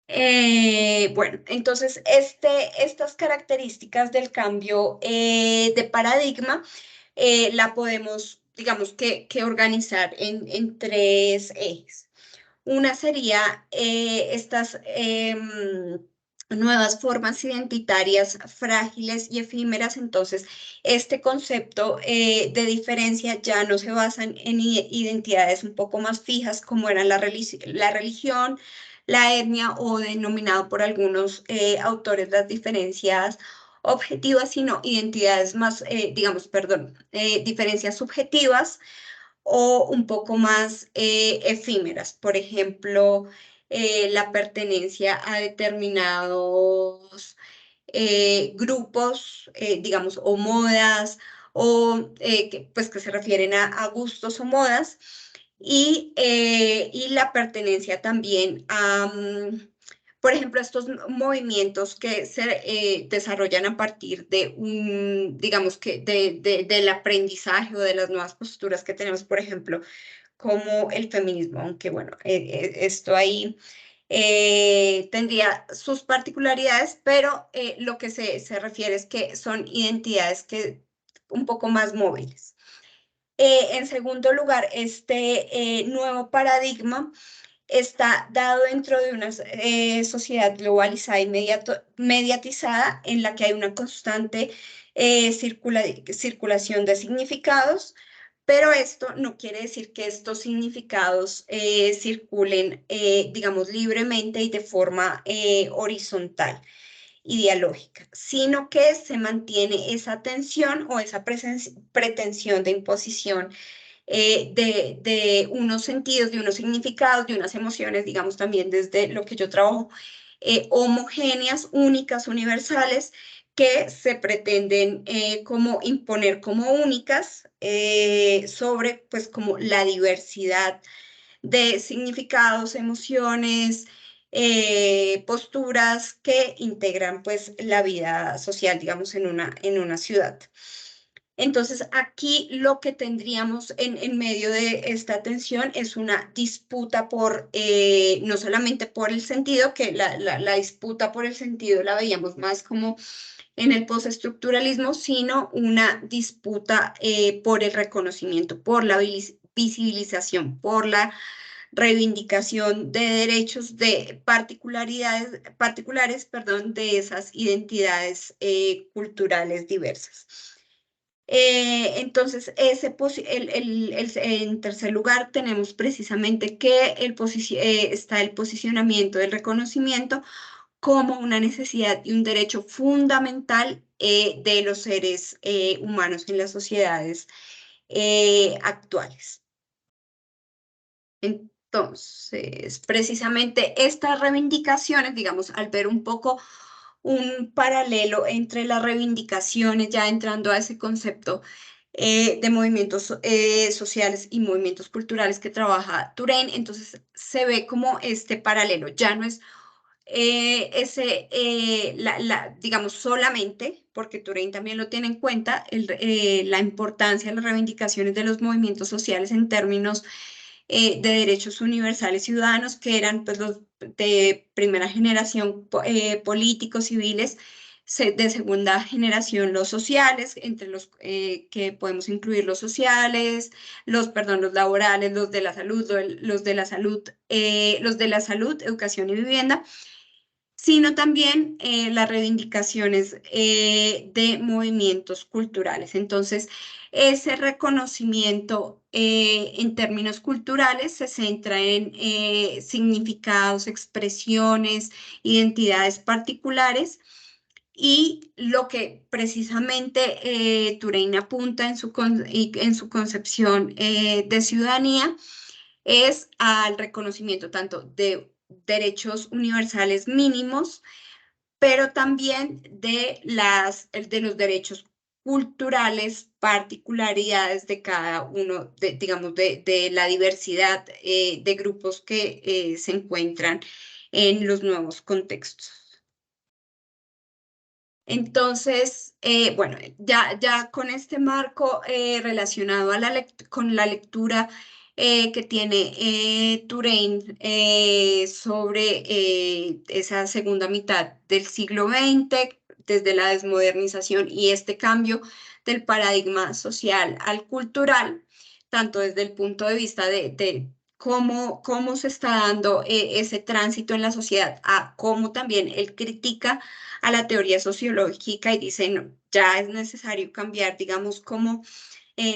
Bueno, entonces estas características del cambio de paradigma la podemos, digamos, que organizar en tres ejes. Una sería estas nuevas formas identitarias frágiles y efímeras. Entonces, este concepto de diferencia ya no se basa en identidades un poco más fijas como eran la religión, la etnia o denominado por algunos autores las diferencias objetivas, sino identidades más, digamos, perdón, diferencias subjetivas o un poco más efímeras. Por ejemplo, la pertenencia a determinados grupos, digamos, o modas, o pues que se refieren a gustos o modas, y la pertenencia también a, por ejemplo, estos movimientos que se desarrollan a partir de digamos que del aprendizaje o de las nuevas posturas que tenemos, por ejemplo, como el feminismo, aunque bueno, esto ahí tendría sus particularidades, pero lo que se refiere es que son identidades que un poco más móviles. En segundo lugar, este nuevo paradigma está dado dentro de una sociedad globalizada y mediatizada en la que hay una constante circulación de significados, pero esto no quiere decir que estos significados circulen, digamos, libremente y de forma horizontal y dialógica, sino que se mantiene esa tensión o esa pretensión de imposición de unos sentidos, de unos significados, de unas emociones, digamos también desde lo que yo trabajo, homogéneas, únicas, universales, que se pretenden como imponer como únicas sobre pues como la diversidad de significados, emociones, posturas que integran pues la vida social, digamos, en una ciudad. Entonces, aquí lo que tendríamos en medio de esta tensión es una disputa por, no solamente por el sentido, que la disputa por el sentido la veíamos más como en el postestructuralismo, sino una disputa por el reconocimiento, por la visibilización, por la reivindicación de derechos de particulares, perdón, de esas identidades culturales diversas. Entonces, en tercer lugar, tenemos precisamente que está el posicionamiento del reconocimiento como una necesidad y un derecho fundamental de los seres humanos en las sociedades actuales. Entonces, precisamente estas reivindicaciones, digamos, al ver un poco un paralelo entre las reivindicaciones, ya entrando a ese concepto de movimientos sociales y movimientos culturales que trabaja Touraine, entonces se ve como este paralelo, ya no es digamos, solamente, porque Touraine también lo tiene en cuenta, la importancia de las reivindicaciones de los movimientos sociales en términos de derechos universales ciudadanos, que eran pues, los de primera generación políticos, civiles, de segunda generación los sociales, entre los que podemos incluir los sociales, perdón, los laborales, los de la salud, los de la salud, educación y vivienda, sino también las reivindicaciones de movimientos culturales. Entonces, ese reconocimiento en términos culturales se centra en significados, expresiones, identidades particulares. Y lo que precisamente Touraine apunta en su concepción de ciudadanía es al reconocimiento tanto de derechos universales mínimos, pero también de los derechos culturales, particularidades de cada uno, digamos, de la diversidad de grupos que se encuentran en los nuevos contextos. Entonces, bueno, ya con este marco relacionado con la lectura que tiene Touraine sobre esa segunda mitad del siglo XX, desde la desmodernización y este cambio del paradigma social al cultural, tanto desde el punto de vista de cómo se está dando ese tránsito en la sociedad, a cómo también él critica a la teoría sociológica y dice, no, ya es necesario cambiar, digamos, como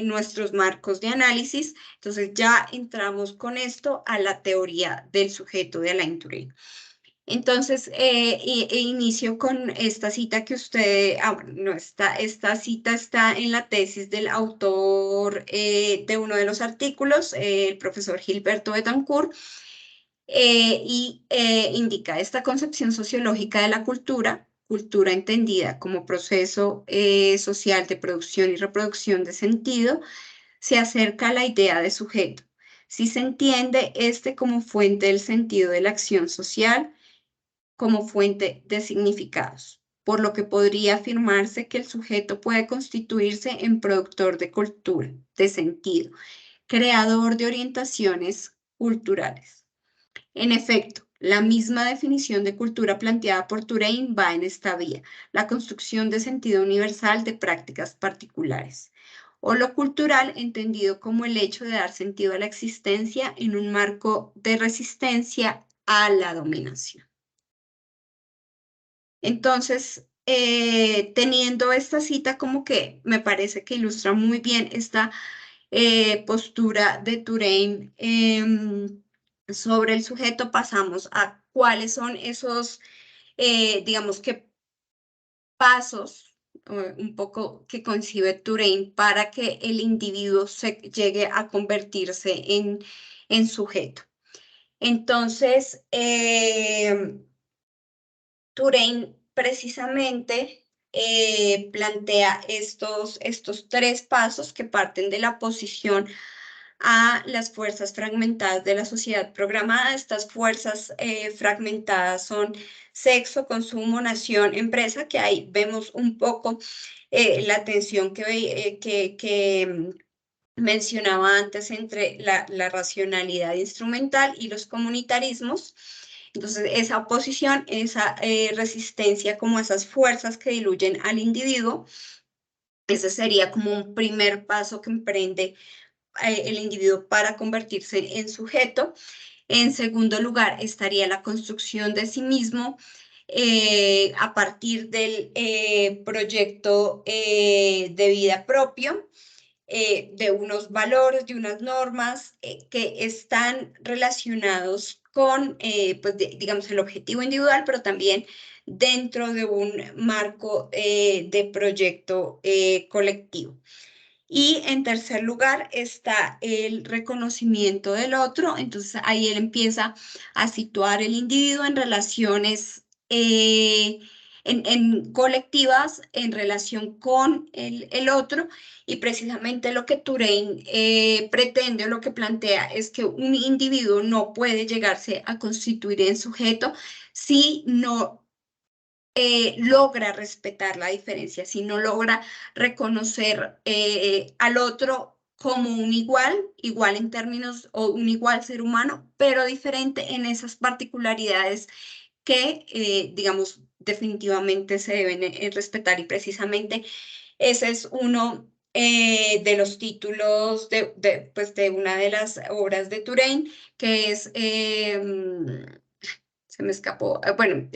nuestros marcos de análisis. Entonces ya entramos con esto a la teoría del sujeto de Alain Touraine. Entonces, inicio con esta cita que bueno, no, esta cita está en la tesis del autor de uno de los artículos, el profesor Gilberto Betancourt, y indica esta concepción sociológica de la cultura entendida como proceso social de producción y reproducción de sentido, se acerca a la idea de sujeto. Si se entiende este como fuente del sentido de la acción social, como fuente de significados, por lo que podría afirmarse que el sujeto puede constituirse en productor de cultura, de sentido, creador de orientaciones culturales. En efecto, la misma definición de cultura planteada por Touraine va en esta vía, la construcción de sentido universal de prácticas particulares, o lo cultural entendido como el hecho de dar sentido a la existencia en un marco de resistencia a la dominación. Entonces, teniendo esta cita como que me parece que ilustra muy bien esta postura de Touraine sobre el sujeto, pasamos a cuáles son esos, digamos que pasos un poco que concibe Touraine para que el individuo llegue a convertirse en sujeto. Entonces, Touraine precisamente plantea estos tres pasos que parten de la posición a las fuerzas fragmentadas de la sociedad programada. Estas fuerzas fragmentadas son sexo, consumo, nación, empresa, que ahí vemos un poco la tensión que mencionaba antes entre la racionalidad instrumental y los comunitarismos. Entonces, esa oposición, esa resistencia como a esas fuerzas que diluyen al individuo, ese sería como un primer paso que emprende el individuo para convertirse en sujeto. En segundo lugar, estaría la construcción de sí mismo a partir del proyecto de vida propio, de unos valores, de unas normas que están relacionados con, pues, digamos, el objetivo individual, pero también dentro de un marco de proyecto colectivo. Y en tercer lugar está el reconocimiento del otro. Entonces ahí él empieza a situar el individuo en relaciones en colectivas en relación con el otro. Y precisamente lo que Touraine pretende o lo que plantea es que un individuo no puede llegarse a constituir en sujeto si no logra respetar la diferencia, si no logra reconocer al otro como un igual en términos, o un igual ser humano, pero diferente en esas particularidades que, digamos, definitivamente se deben respetar. Y precisamente ese es uno de los títulos pues, de una de las obras de Touraine, que es se me escapó. Bueno,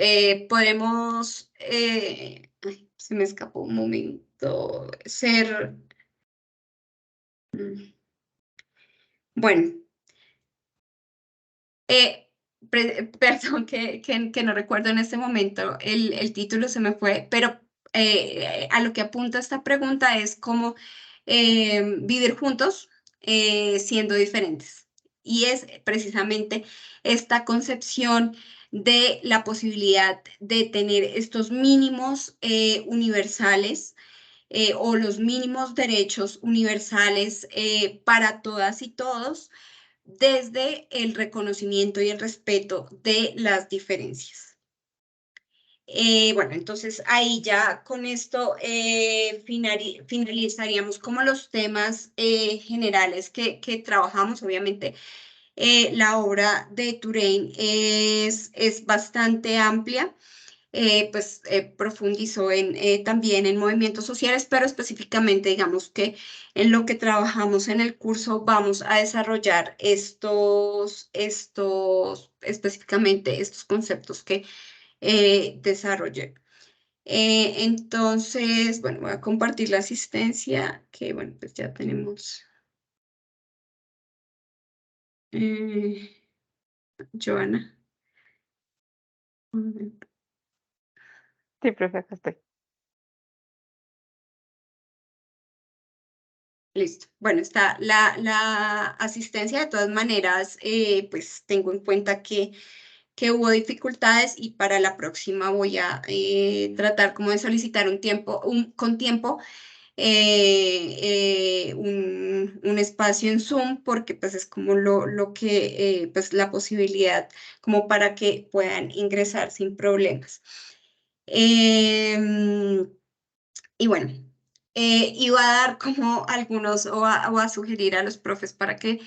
podemos, ay, se me escapó un momento, ser, mm, bueno, perdón que no recuerdo en este momento el título, se me fue, pero a lo que apunta esta pregunta es cómo vivir juntos siendo diferentes. Y es precisamente esta concepción de la posibilidad de tener estos mínimos universales o los mínimos derechos universales para todas y todos desde el reconocimiento y el respeto de las diferencias. Bueno, entonces ahí ya con esto finalizaríamos como los temas generales que trabajamos. Obviamente la obra de Touraine es bastante amplia. Pues profundizó también en movimientos sociales, pero específicamente digamos que en lo que trabajamos en el curso vamos a desarrollar específicamente estos conceptos que desarrollé. Entonces, bueno, voy a compartir la asistencia, que bueno, pues ya tenemos. eh, Joana. Sí, profe, acá estoy. Listo. Bueno, está la asistencia. De todas maneras, pues tengo en cuenta que hubo dificultades y para la próxima voy a tratar como de solicitar con tiempo un espacio en Zoom porque pues es como lo que, pues la posibilidad como para que puedan ingresar sin problemas. Em, y bueno, iba a dar como algunos o a sugerir a los profes para que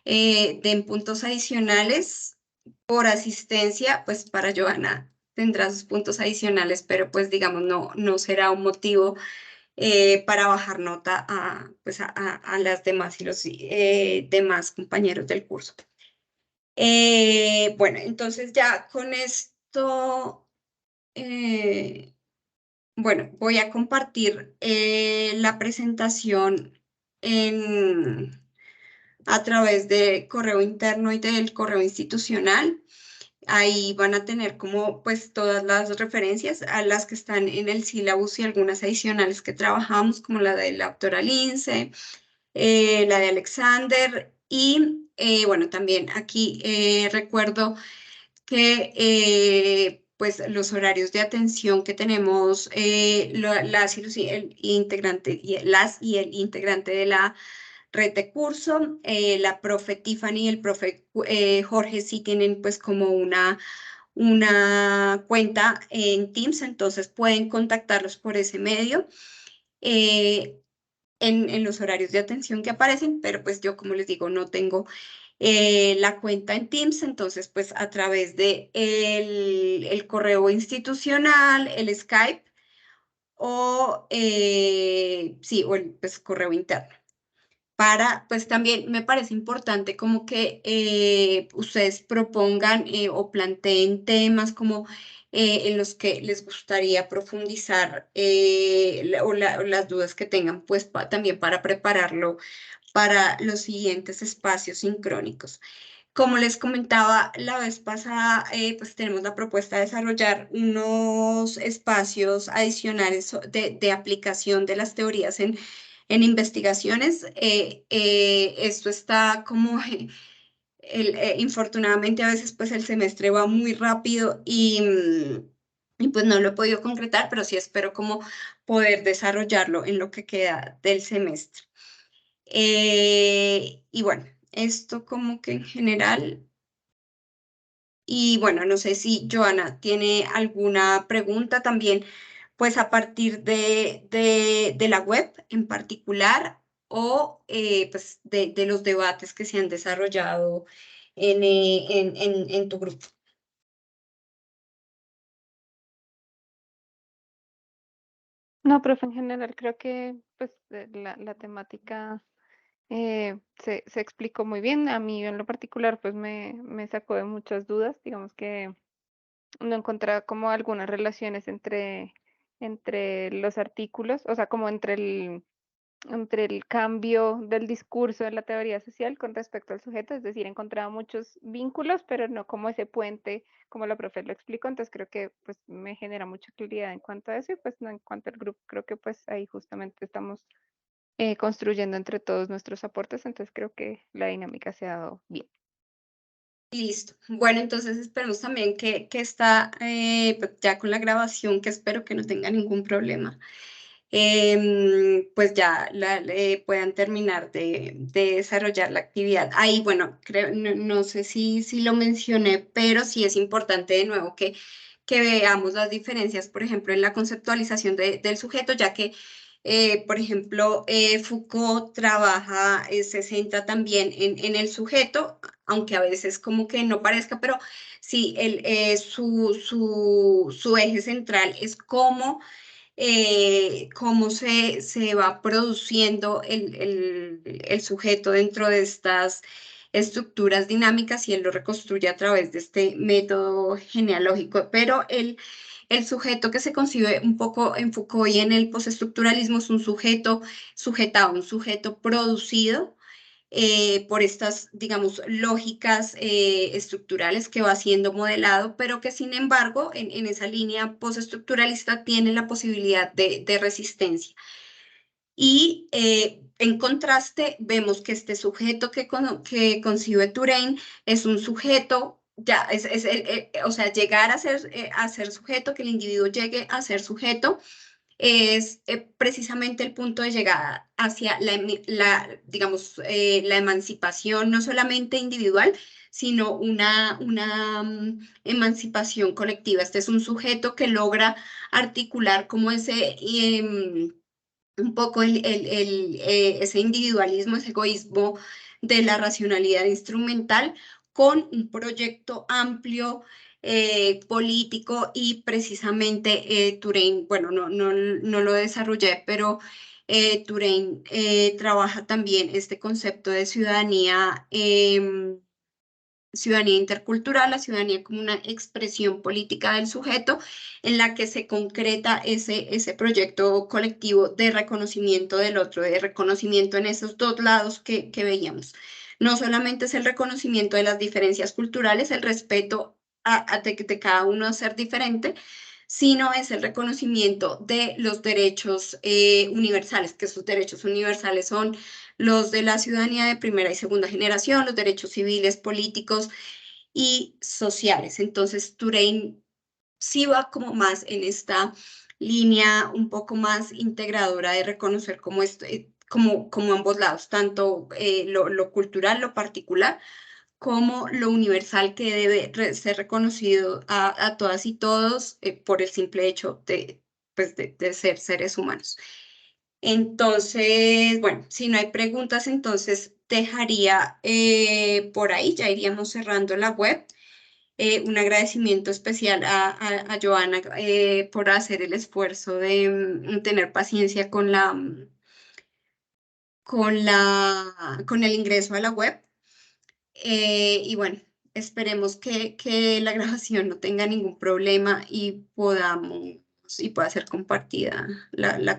den puntos adicionales por asistencia, pues para Joana tendrá sus puntos adicionales, pero pues digamos no será un motivo para bajar nota pues a las demás y los demás compañeros del curso. Bueno, entonces ya con esto... eh, bueno, voy a compartir la presentación a través de correo interno y del correo institucional. Ahí van a tener como pues todas las referencias a las que están en el sílabus y algunas adicionales que trabajamos, como la de la doctora Lince, la de Alexander y bueno, también aquí recuerdo que pues los horarios de atención que tenemos las y el integrante y el integrante de la red de curso, la profe Tiffany y el profe Jorge sí tienen pues como una cuenta en Teams, entonces pueden contactarlos por ese medio. eh, en los horarios de atención que aparecen, pero pues yo, como les digo, no tengo la cuenta en Teams, entonces pues a través de el correo institucional, el Skype o sí, o el pues, correo interno. Pues también me parece importante como que ustedes propongan o planteen temas como en los que les gustaría profundizar o las dudas que tengan, pues también para prepararlo para los siguientes espacios sincrónicos. Como les comentaba la vez pasada, pues tenemos la propuesta de desarrollar unos espacios adicionales de aplicación de las teorías en investigaciones. Esto está como, infortunadamente a veces pues el semestre va muy rápido y pues no lo he podido concretar, pero sí espero como poder desarrollarlo en lo que queda del semestre. Y bueno, esto como que en general. Y bueno, no sé si Joana tiene alguna pregunta también, pues a partir de la web en particular o pues de los debates que se han desarrollado en tu grupo. No, profe, en general creo que pues la temática se explicó muy bien. A mí en lo particular pues me sacó de muchas dudas. Digamos que no encontraba como algunas relaciones entre los artículos, o sea, como entre el cambio del discurso de la teoría social con respecto al sujeto, es decir, encontraba muchos vínculos, pero no como ese puente, como la profe lo explicó, entonces creo que pues me genera mucha claridad en cuanto a eso y pues no en cuanto al grupo, creo que pues ahí justamente estamos construyendo entre todos nuestros aportes, entonces creo que la dinámica se ha dado bien. Listo. Bueno, entonces esperemos también que está pues, ya con la grabación, que espero que no tenga ningún problema. Pues ya puedan terminar de desarrollar la actividad. Ahí, bueno, creo, no sé si lo mencioné, pero sí es importante de nuevo que veamos las diferencias, por ejemplo, en la conceptualización del sujeto, ya que, por ejemplo, Foucault trabaja, se centra también en el sujeto, aunque a veces como que no parezca, pero sí, su eje central es cómo se va produciendo el sujeto dentro de estas estructuras dinámicas y él lo reconstruye a través de este método genealógico. Pero el sujeto que se concibe un poco en Foucault y en el postestructuralismo es un sujeto sujetado, un sujeto producido por estas, digamos, lógicas estructurales que va siendo modelado, pero que sin embargo en esa línea postestructuralista tiene la posibilidad de resistencia. Y en contraste, vemos que este sujeto que concibe Touraine es un sujeto, ya, o sea, llegar a ser sujeto, que el individuo llegue a ser sujeto, es precisamente el punto de llegada hacia digamos, la emancipación no solamente individual, sino una emancipación colectiva. Este es un sujeto que logra articular como un poco ese individualismo, ese egoísmo de la racionalidad instrumental con un proyecto amplio político y precisamente Touraine, bueno, no lo desarrollé, pero Touraine trabaja también este concepto de ciudadanía intercultural, la ciudadanía como una expresión política del sujeto en la que se concreta ese proyecto colectivo de reconocimiento del otro, de reconocimiento en esos dos lados que veíamos. No solamente es el reconocimiento de las diferencias culturales, el respeto de cada uno a ser diferente, sino es el reconocimiento de los derechos universales, que esos derechos universales son los de la ciudadanía de primera y segunda generación, los derechos civiles, políticos y sociales. Entonces, Touraine sí va como más en esta línea un poco más integradora de reconocer como ambos lados, tanto lo cultural, lo particular, como lo universal que debe ser reconocido a todas y todos por el simple hecho pues, de ser seres humanos. Entonces, bueno, si no hay preguntas, entonces dejaría por ahí, ya iríamos cerrando la web. Un agradecimiento especial a Joana por hacer el esfuerzo de tener paciencia con el ingreso a la web. Y bueno, esperemos que la grabación no tenga ningún problema y pueda ser compartida la